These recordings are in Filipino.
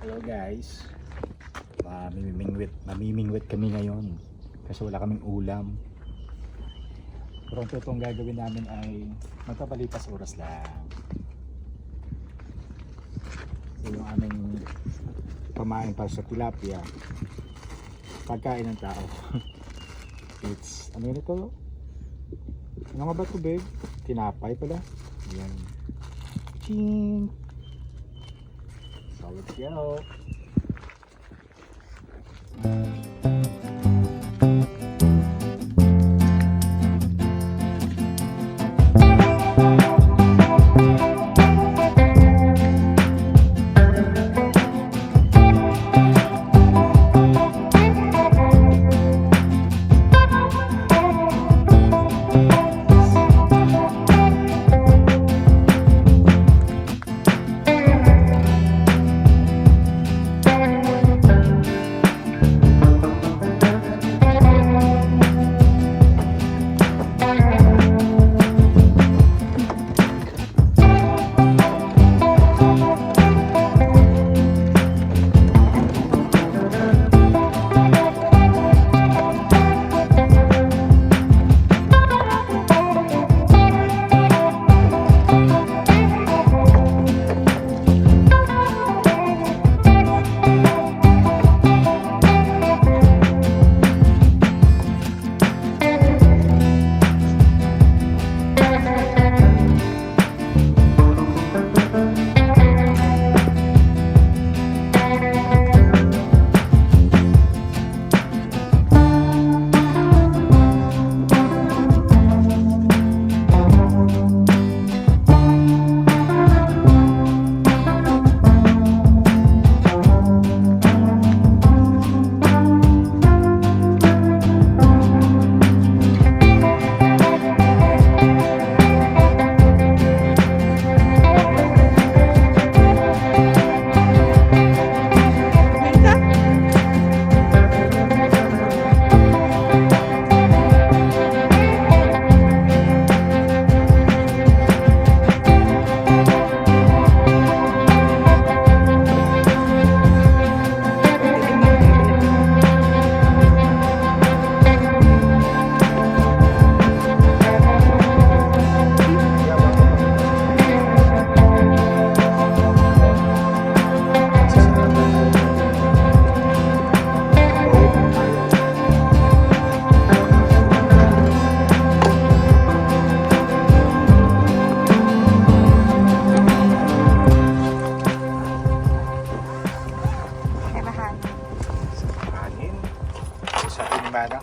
Hello guys, mamimingwit kami ngayon kasi wala kaming ulam. Pero itong gagawin namin ay magpapalipas oras lang. So yung aming pamain para sa tilapia, pagkain ng tao. It's, ano yun ito? Ano nga ba ito, babe? Tinapay pala. Yan. Ching! So let's go!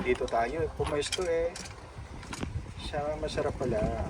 Dito tayo, pumesto eh. Siya masarap pala. Yan.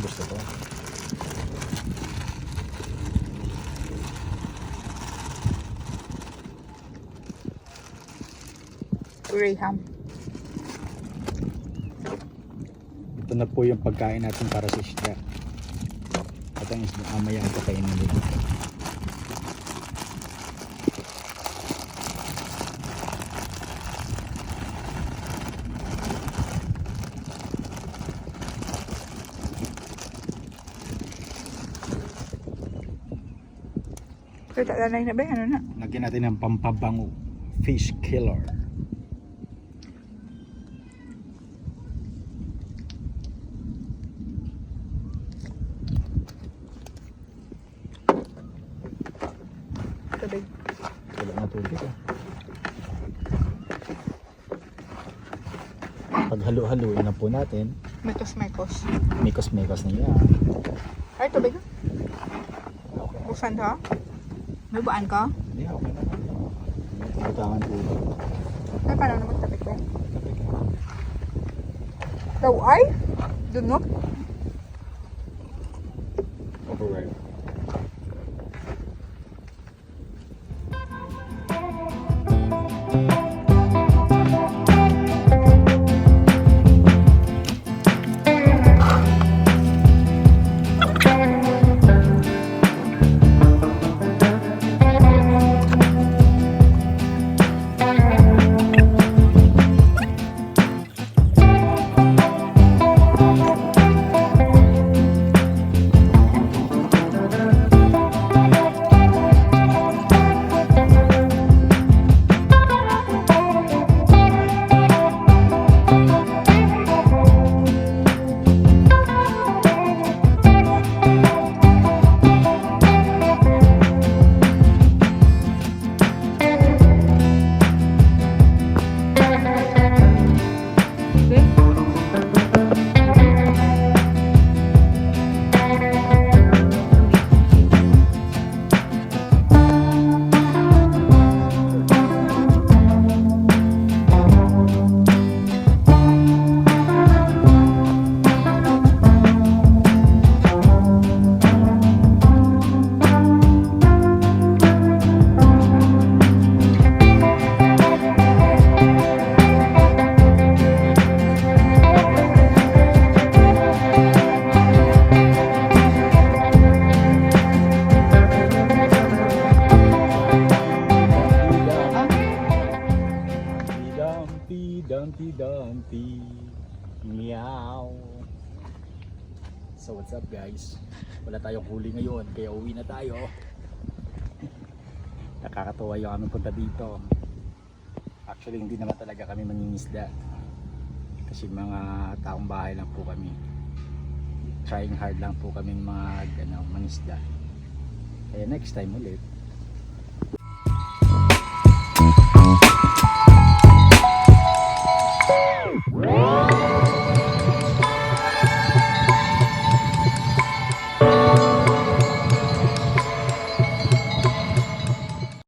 Gusto ko. Graham. Ito na po yung pagkain natin para sa isda. At ang isda amaya ang pagkain nito. So, talanay na ba? Ano na? Lagyan natin ng pampabango. Fish killer. Pag halo-haluin na po natin, Mekos-mekos. mikos-mikos na yan. Ay, tubig ka? Okay. Buksan ka? May baan ka? Hindi, okay na. Butangan po. Ay, paano naman tapik ko? Kapit ka. Daw ay? Dunok? Override. Dumpty Dumpty Meow. So what's up guys? Wala tayong huli ngayon kaya uwi na tayo. Nakakatuwa yung aming punta dito. Actually hindi naman talaga kami mangingisda. Kasi mga taong bahay lang po kami. Trying hard lang po kami mangisda. Kaya next time ulit